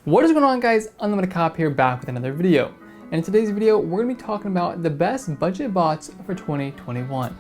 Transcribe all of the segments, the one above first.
What is going on, guys? UnlimitedCop here, back with another video. And in today's video, we're going to be talking about the best budget bots for 2021.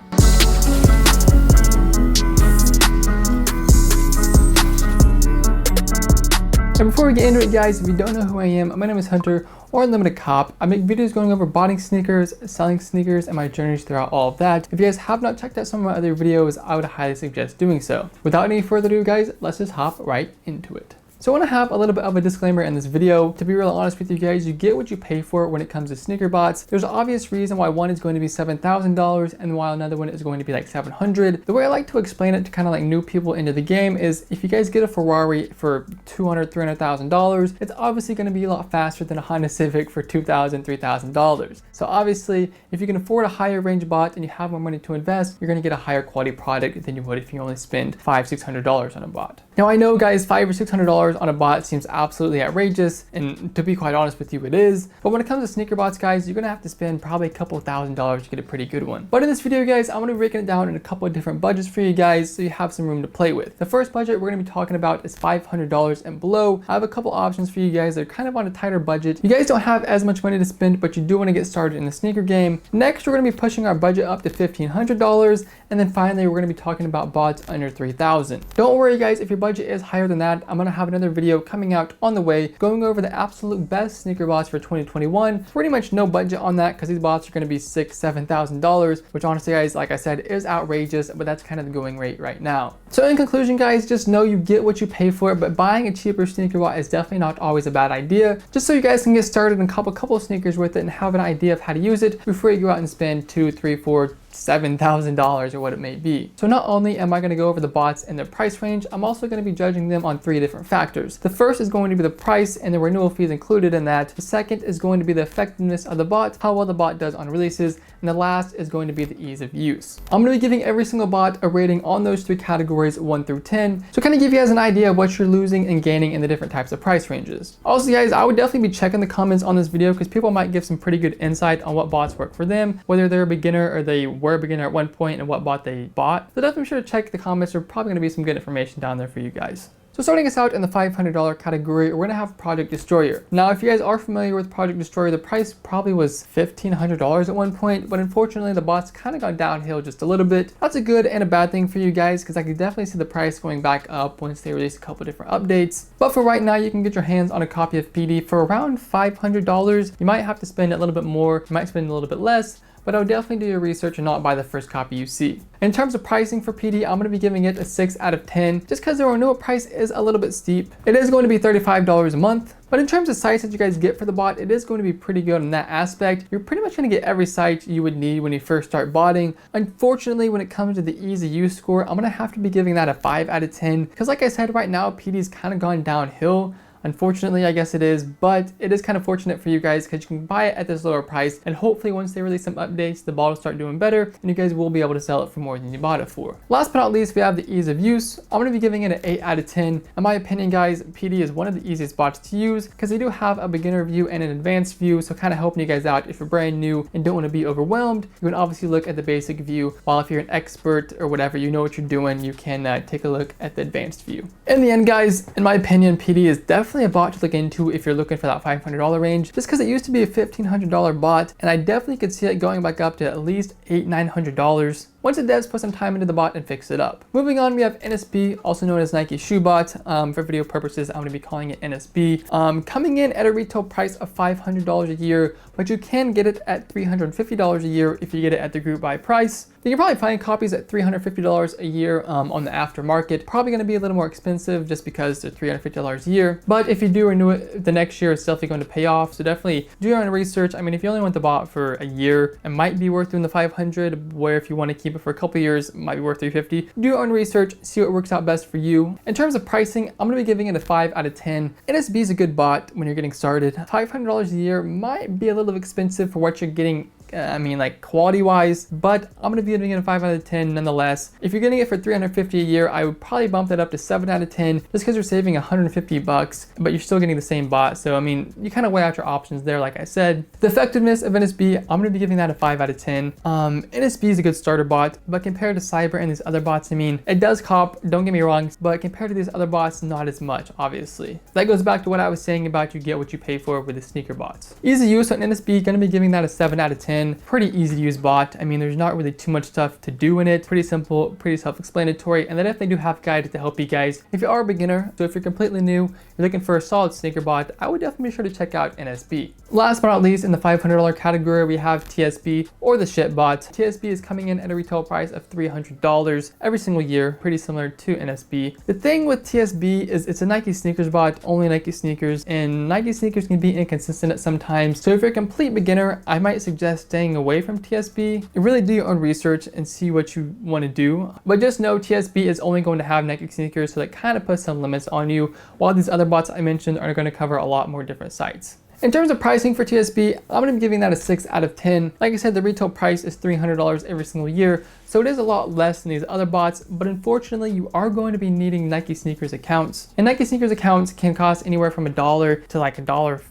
And before we get into it, guys, if you don't know who I am, my name is Hunter, or UnlimitedCop. I make videos going over botting sneakers, selling sneakers, and my journeys throughout all of that. If you guys have not checked out some of my other videos, I would highly suggest doing so. Without any further ado, guys, let's just hop right into it. So I want to have a little bit of a disclaimer in this video. To be real honest with you guys, you get what you pay for when it comes to sneaker bots. There's an obvious reason why one is going to be $7,000 and while another one is going to be like $700. The way I like to explain it to kind of like new people into the game is if you guys get a Ferrari for $200,000, $300,000, it's obviously going to be a lot faster than a Honda Civic for $2,000, $3,000. So obviously, if you can afford a higher range bot and you have more money to invest, you're going to get a higher quality product than you would if you only spend $500, $600 on a bot. Now I know, guys, $500 or $600 on a bot seems absolutely outrageous, and to be quite honest with you, it is. But when it comes to sneaker bots, guys, you're gonna have to spend probably a couple $1,000s to get a pretty good one. But in this video, guys, I'm gonna be breaking it down in a couple of different budgets for you guys so you have some room to play with. The first budget we're gonna be talking about is $500 and below. I have a couple options for you guys that are kind of on a tighter budget. You guys don't have as much money to spend, but you do want to get started in the sneaker game. Next, we're gonna be pushing our budget up to $1,500, and then finally, we're gonna be talking about bots under $3,000. Don't worry, guys, if your budget is higher than that, I'm gonna have another video coming out on the way going over the absolute best sneaker bots for 2021. Pretty much no budget on that because these bots are going to be $6,000, $7,000, which honestly, guys, like I said, is outrageous, but that's kind of the going rate right now. So in conclusion, guys, just know you get what you pay for, but buying a cheaper sneaker bot is definitely not always a bad idea, just so you guys can get started and cop a couple sneakers with it and have an idea of how to use it before you go out and spend $2,000, $3,000, $4,000, $7,000 or what it may be. So not only am I going to go over the bots and their price range, I'm also going to be judging them on 3 different factors. The first is going to be the price and the renewal fees included in that. The second is going to be the effectiveness of the bot, how well the bot does on releases, and the last is going to be the ease of use. I'm going to be giving every single bot a rating on those 3 categories, 1 through 10, so kind of give you guys an idea of what you're losing and gaining in the different types of price ranges. Also, guys, I would definitely be checking the comments on this video because people might give some pretty good insight on what bots work for them, whether they're a beginner or they were a beginner at one point and what bot they bought. So definitely be sure to check the comments. There's probably going to be some good information down there for you guys. So starting us out in the $500 category, we're going to have Project Destroyer. Now, if you guys are familiar with Project Destroyer, the price probably was $1,500 at one point, but unfortunately the bot's kind of gone downhill just a little bit. That's a good and a bad thing for you guys because I could definitely see the price going back up once they release a couple different updates. But for right now, you can get your hands on a copy of PD for around $500. You might have to spend a little bit more, you might spend a little bit less, but I would definitely do your research and not buy the first copy you see. In terms of pricing for PD, I'm going to be giving it a 6 out of 10 just because the renewal price is a little bit steep. It is going to be $35 a month, but in terms of sites that you guys get for the bot, it is going to be pretty good in that aspect. You're pretty much going to get every site you would need when you first start botting. Unfortunately, when it comes to the easy use score, I'm going to have to be giving that a 5 out of 10 because like I said, right now, PD's kind of gone downhill. Unfortunately, I guess it is, but it is kind of fortunate for you guys because you can buy it at this lower price, and hopefully once they release some updates, the bot will start doing better and you guys will be able to sell it for more than you bought it for. Last but not least, we have the ease of use. I'm going to be giving it an 8 out of 10. In my opinion, guys, PD is one of the easiest bots to use because they do have a beginner view and an advanced view, so kind of helping you guys out if you're brand new and don't want to be overwhelmed. You can obviously look at the basic view, while if you're an expert or whatever, you know what you're doing, you can take a look at the advanced view. In the end, guys, in my opinion, PD is definitely a bot to look into if you're looking for that $500 range, just because it used to be a $1,500 bot, and I definitely could see it going back up to at least $800, $900 once the devs put some time into the bot and fix it up. Moving on, we have NSB, also known as Nike Shoe Bot. For video purposes, I'm going to be calling it NSB. Coming in at a retail price of $500 a year, but you can get it at $350 a year if you get it at the group buy price. You can probably find copies at $350 a year on the aftermarket. Probably going to be a little more expensive just because they're $350 a year. But if you do renew it the next year, it's definitely going to pay off. So definitely do your own research. I mean, if you only want the bot for a year, it might be worth doing the $500, where if you want to keep it for a couple years, it might be worth $350. Do your own research, see what works out best for you. In terms of pricing, I'm going to be giving it a 5 out of 10. NSB is a good bot when you're getting started. $500 a year might be a little expensive for what you're getting I mean, like quality wise, but I'm gonna be giving it a 5 out of 10 nonetheless. If you're getting it for $350 a year, I would probably bump that up to 7 out of 10 just because you're saving $150, but you're still getting the same bot. So I mean, you kind of weigh out your options there. Like I said, the effectiveness of NSB, I'm gonna be giving that a 5 out of 10. NSB is a good starter bot, but compared to Cyber and these other bots, I mean, it does cop, don't get me wrong, but compared to these other bots, not as much, obviously. That goes back to what I was saying about you get what you pay for with the sneaker bots. Easy use on NSB, gonna be giving that a 7 out of 10. Pretty easy to use bot. I mean, there's not really too much stuff to do in it. Pretty simple, pretty self-explanatory, and they definitely do have guides to help you guys if you are a beginner. So if you're completely new, you're looking for a solid sneaker bot, I would definitely be sure to check out NSB. Last but not least, in the $500 category, we have TSB or the shit bot. TSB is coming in at a retail price of $300 every single year, pretty similar to NSB. The thing with TSB is it's a Nike sneakers bot, only Nike sneakers, and Nike sneakers can be inconsistent at some times. So if you're a complete beginner, I might suggest staying away from TSB. You really do your own research and see what you want to do. But just know TSB is only going to have Nike sneakers, so that kind of puts some limits on you, while these other bots I mentioned are going to cover a lot more different sites. In terms of pricing for TSB, I'm going to be giving that a 6 out of 10. Like I said, the retail price is $300 every single year, so it is a lot less than these other bots, but unfortunately, you are going to be needing Nike sneakers accounts. And Nike sneakers accounts can cost anywhere from $1 to like $1.15,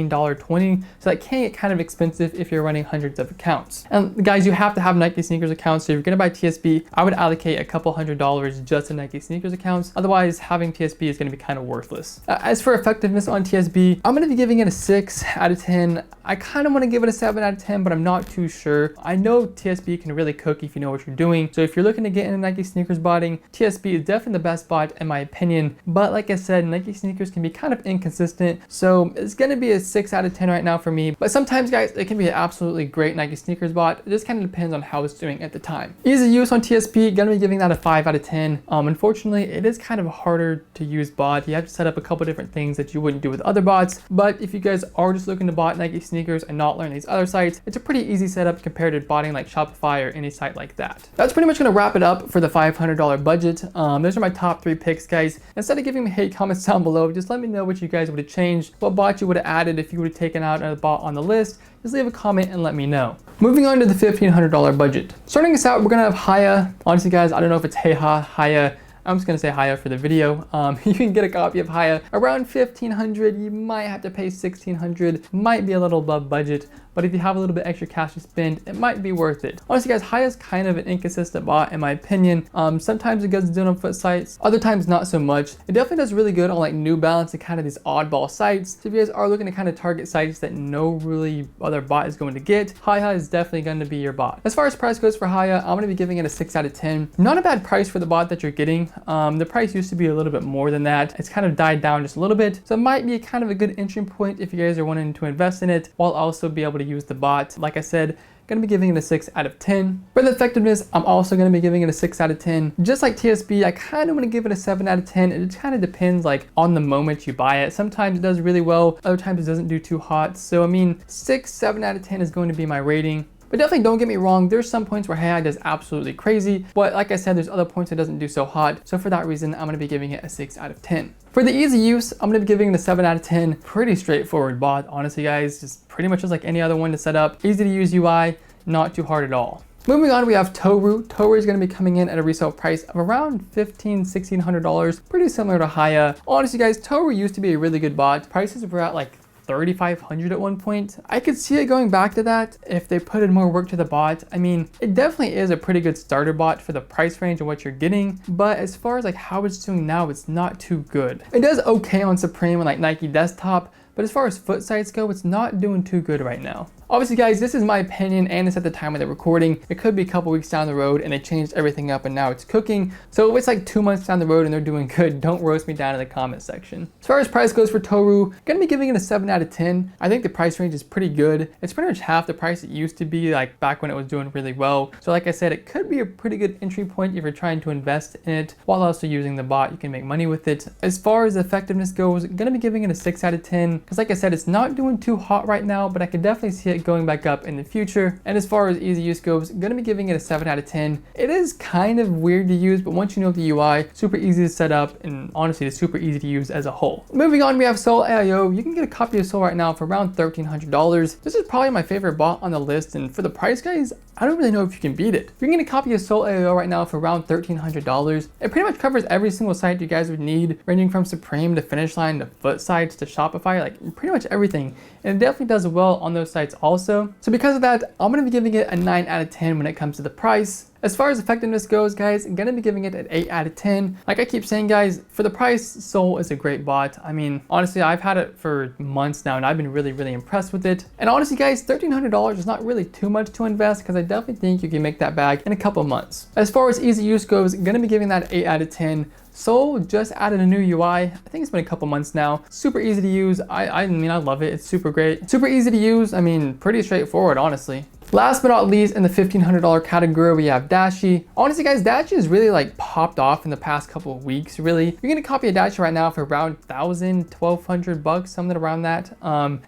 $1.20, so that can get kind of expensive if you're running hundreds of accounts. And guys, you have to have Nike sneakers accounts, so if you're gonna buy TSB, I would allocate a couple $100 just to Nike sneakers accounts. Otherwise, having TSB is gonna be kind of worthless. As for effectiveness on TSB, I'm gonna be giving it a 6 out of 10. I kind of want to give it a 7 out of 10, but I'm not too sure. I know TSB can really cook if you know what you're doing, so if you're looking to get into Nike sneakers botting, TSB is definitely the best bot in my opinion. But like I said, Nike sneakers can be kind of inconsistent, so it's gonna be a 6 out of 10 right now for me. But sometimes, guys, it can be an absolutely great Nike sneakers bot. It just kind of depends on how it's doing at the time. Easy use on TSB, gonna be giving that a 5 out of 10. Unfortunately, it is kind of a harder to use bot. You have to set up a couple different things that you wouldn't do with other bots. But if you guys are just looking to bot Nike sneakers and not learn these other sites, it's a pretty easy setup compared to botting like Shopify or any site like that. That's pretty much gonna wrap it up for the $500 budget. Those are my top 3 picks, guys. Instead of giving me hate comments down below, just let me know what you guys would have changed, what bot you would have added if you would have taken out a bot on the list. Just leave a comment and let me know. Moving on to the $1,500 budget. Starting us out, we're gonna have Haya. Honestly, guys, I don't know if it's Heha, Haya. I'm just gonna say Haya for the video. You can get a copy of Haya around $1,500. You might have to pay $1,600. Might be a little above budget, but if you have a little bit extra cash to spend, it might be worth it. Honestly, guys, Haya is kind of an inconsistent bot in my opinion. Sometimes it goes good on foot sites, other times not so much. It definitely does really good on like New Balance and kind of these oddball sites. So if you guys are looking to kind of target sites that no really other bot is going to get, Haya is definitely going to be your bot. As far as price goes for Haya, I'm going to be giving it a 6 out of 10. Not a bad price for the bot that you're getting. The price used to be a little bit more than that. It's kind of died down just a little bit. So it might be kind of a good entry point if you guys are wanting to invest in it while also be able to use the bot. Like I said, gonna be giving it a 6 out of 10. For the effectiveness, I'm also gonna be giving it a 6 out of 10. Just like TSB, I kind of want to give it a 7 out of 10. It kind of depends like on the moment you buy it. Sometimes it does really well, other times it doesn't do too hot. So I mean, 6, 7 out of 10 is going to be my rating. But definitely don't get me wrong, there's some points where Haya does absolutely crazy, but like I said, there's other points it doesn't do so hot. So for that reason, I'm gonna be giving it a 6 out of 10. For the easy use, I'm gonna be giving it a 7 out of 10. Pretty straightforward bot, honestly guys, just pretty much just like any other one to set up. Easy to use UI, not too hard at all. Moving on, we have Toru. Toru is going to be coming in at a resale price of around $1,500, $1,600, pretty similar to Haya. Honestly guys, Toru used to be a really good bot. Prices were at like $3,500 at one point. I could see it going back to that if they put in more work to the bot. I mean, it definitely is a pretty good starter bot for the price range and what you're getting, but as far as like how it's doing now, it's not too good. It does okay on Supreme and like Nike Desktop, but as far as foot sites go, it's not doing too good right now. Obviously guys, this is my opinion and it's at the time of the recording. It could be a couple weeks down the road and they changed everything up and now it's cooking. So if it's like 2 months down the road and they're doing good, don't roast me down in the comment section. As far as price goes for Toru, gonna be giving it a 7 out of 10. I think the price range is pretty good. It's pretty much half the price it used to be like back when it was doing really well. So like I said, it could be a pretty good entry point if you're trying to invest in it while also using the bot. You can make money with it. As far as effectiveness goes, gonna be giving it a 6 out of 10. Because like I said, it's not doing too hot right now, but I could definitely see it going back up in the future. And as far as easy use goes, gonna be giving it a 7 out of 10. It is kind of weird to use, but once you know the UI, super easy to set up, and honestly, it's super easy to use as a whole. Moving on, we have Soul AIO. You can get a copy of Soul right now for around $1,300. This is probably my favorite bot on the list, and for the price, guys, I don't really know if you can beat it. If you're getting a copy of Soul AIO right now for around $1,300, it pretty much covers every single site you guys would need, ranging from Supreme to Finish Line to Foot sites to Shopify, like pretty much everything. And it definitely does well on those sites also. So because of that, I'm gonna be giving it a 9 out of 10 when it comes to the price. As far as effectiveness goes, guys, I'm gonna be giving it an 8 out of 10. Like I keep saying, guys, for the price, Soul is a great bot. I mean, honestly, I've had it for months now and I've been really, really impressed with it. And honestly, guys, $1,300 is not really too much to invest because I definitely think you can make that back in a couple months. As far as easy use goes, I'm gonna be giving that an 8 out of 10. Soul just added a new UI. I think it's been a couple months now. Super easy to use. I mean, I love it. It's super great. Super easy to use. I mean, pretty straightforward, honestly. Last but not least, in the $1,500 category, we have Dashi. Honestly, guys, Dashi has really like popped off in the past couple of weeks, really. You're gonna copy a Dashi right now for around $1,200, something around that.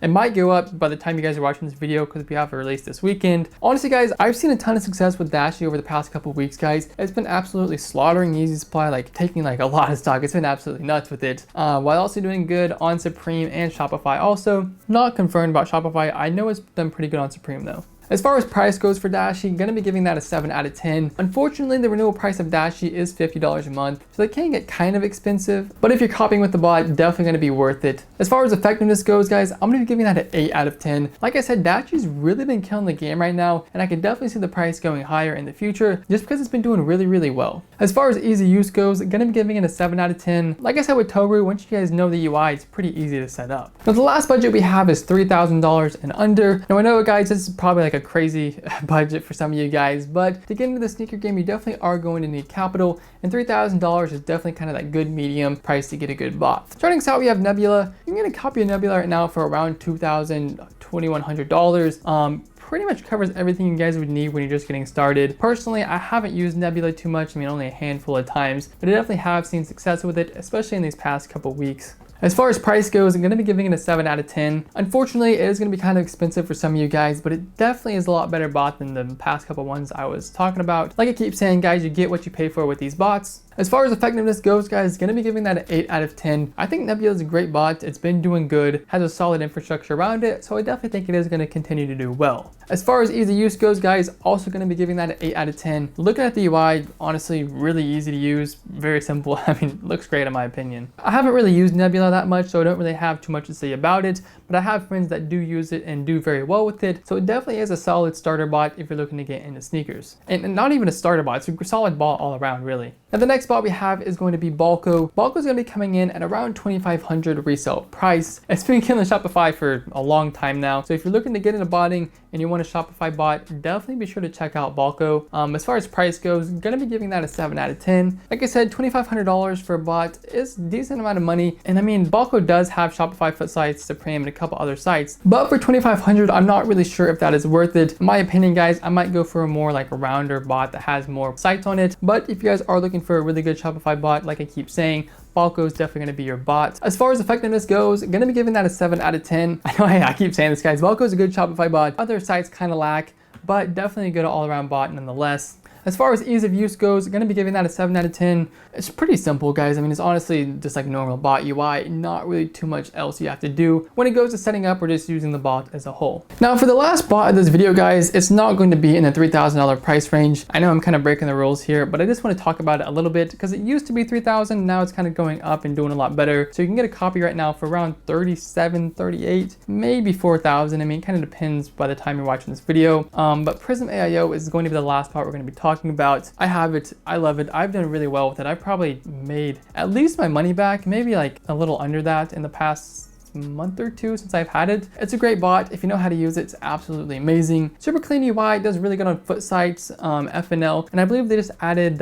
It might go up by the time you guys are watching this video because we have a release this weekend. Honestly, guys, I've seen a ton of success with Dashi over the past couple of weeks, guys. It's been absolutely slaughtering Easy Supply, like taking like a lot of stock. It's been absolutely nuts with it. While also doing good on Supreme and Shopify also. Not confirmed about Shopify. I know it's done pretty good on Supreme though. As far as price goes for Dashi, I'm gonna be giving that a 7 out of 10. Unfortunately, the renewal price of Dashi is $50 a month, so they can get kind of expensive. But if you're copying with the bot, definitely gonna be worth it. As far as effectiveness goes, guys, I'm gonna be giving that an 8 out of 10. Like I said, Dashi's really been killing the game right now, and I can definitely see the price going higher in the future, just because it's been doing really, really well. As far as easy use goes, I'm gonna be giving it a 7 out of 10. Like I said with Toru, once you guys know the UI, it's pretty easy to set up. Now, the last budget we have is $3,000 and under. Now, I know, guys, this is probably like a crazy budget for some of you guys, but to get into the sneaker game, you definitely are going to need capital, and $3,000 is definitely kind of that good medium price to get a good bot. Starting us out, we have Nebula. You can get a copy of Nebula right now for around $2,000, $2,100. Pretty much covers everything you guys would need when you're just getting started. Personally, I haven't used Nebula too much, I mean only a handful of times, but I definitely have seen success with it, especially in these past couple weeks. As far as price goes, I'm gonna be giving it a 7 out of 10. Unfortunately, it is gonna be kind of expensive for some of you guys, but it definitely is a lot better bot than the past couple ones I was talking about. Like I keep saying, guys, you get what you pay for with these bots. As far as effectiveness goes, guys, gonna be giving that an 8 out of 10. I think Nebula is a great bot. It's been doing good, has a solid infrastructure around it, so I definitely think it is gonna continue to do well. As far as easy use goes, guys, also gonna be giving that an 8 out of 10. Looking at the UI, honestly, really easy to use, very simple. I mean, looks great in my opinion. I haven't really used Nebula that much, so I don't really have too much to say about it, but I have friends that do use it and do very well with it, so it definitely is a solid starter bot if you're looking to get into sneakers. And not even a starter bot, it's a solid bot all around, really. Now, the next bot we have is going to be Balco. Balco is going to be coming in at around $2,500 resale price. It's been killing Shopify for a long time now, so if you're looking to get into botting and you want a Shopify bot, definitely be sure to check out Balco. As far as price goes, I'm gonna be giving that a 7 out of 10. Like I said, $2,500 for a bot is a decent amount of money, and I mean, Balco does have Shopify foot sites, Supreme, and a couple other sites, but for $2,500, I'm not really sure if that is worth it. In my opinion, guys, I might go for a more like a rounder bot that has more sites on it, but if you guys are looking for a really good Shopify bot, like I keep saying, Balco is definitely going to be your bot. As far as effectiveness goes, I'm going to be giving that a 7 out of 10. I know I keep saying this, guys. Balco is a good Shopify bot. Other sites kind of lack, but definitely a good all-around bot nonetheless. As far as ease of use goes, I'm gonna be giving that a 7 out of 10. It's pretty simple, guys. I mean, it's honestly just like normal bot UI, not really too much else you have to do when it goes to setting up or just using the bot as a whole. Now, for the last bot of this video, guys, it's not going to be in the $3,000 price range. I know I'm kind of breaking the rules here, but I just want to talk about it a little bit because it used to be $3,000, now it's kind of going up and doing a lot better. So you can get a copy right now for around $37, $38, maybe $4,000. I mean, it kind of depends by the time you're watching this video. But Prism AIO is going to be the last part we're going to be talking about. I have it, I love it, I've done really well with it. I've probably made at least my money back, maybe like a little under that in the past month or two since I've had it. It's a great bot. If you know how to use it, it's absolutely amazing. Super clean UI, does really good on foot sites, FNL, and I believe they just added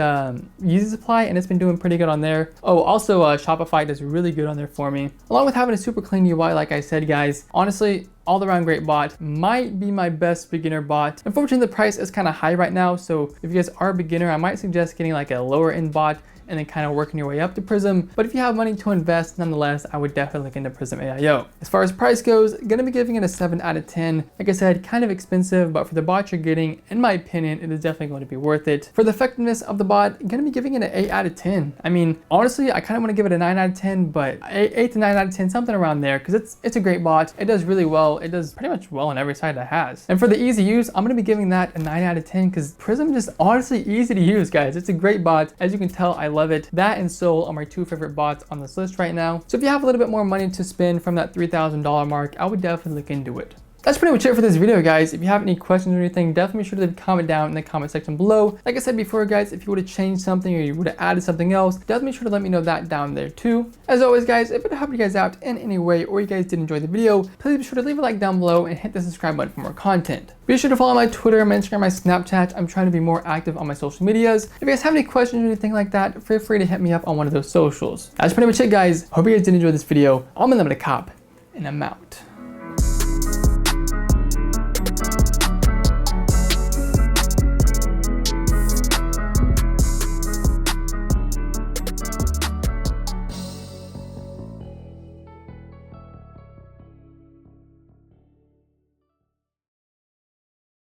Easy Supply and it's been doing pretty good on there. Oh, also Shopify does really good on there for me. Along with having a super clean UI, like I said, guys, honestly, all around great bot. Might be my best beginner bot. Unfortunately, the price is kind of high right now, so if you guys are a beginner, I might suggest getting like a lower end bot and then kind of working your way up to Prism. But if you have money to invest, nonetheless, I would definitely look into Prism AIO. As far as price goes, gonna be giving it a 7 out of 10. Like I said, kind of expensive, but for the bot you're getting, in my opinion, it is definitely going to be worth it. For the effectiveness of the bot, gonna be giving it an 8 out of 10. I mean, honestly, I kind of want to give it a 9 out of 10, but 8 to 9 out of 10, something around there, because it's a great bot. It does really well. It does pretty much well on every side it has. And for the easy use, I'm gonna be giving that a 9 out of 10 because Prism is just honestly easy to use, guys. It's a great bot. As you can tell, I love it. That and Soul are my 2 favorite bots on this list right now. So if you have a little bit more money to spend from that $3,000 mark, I would definitely look into it. That's pretty much it for this video, guys. If you have any questions or anything, definitely be sure to leave a comment down in the comment section below. Like I said before, guys, if you would have changed something or you would have added something else, definitely be sure to let me know that down there too. As always, guys, if it helped you guys out in any way or you guys did enjoy the video, please be sure to leave a like down below and hit the subscribe button for more content. Be sure to follow my Twitter, my Instagram, my Snapchat. I'm trying to be more active on my social medias. If you guys have any questions or anything like that, feel free to hit me up on one of those socials. That's pretty much it, guys. Hope you guys did enjoy this video. I'm Unlimited Cop, and I'm out.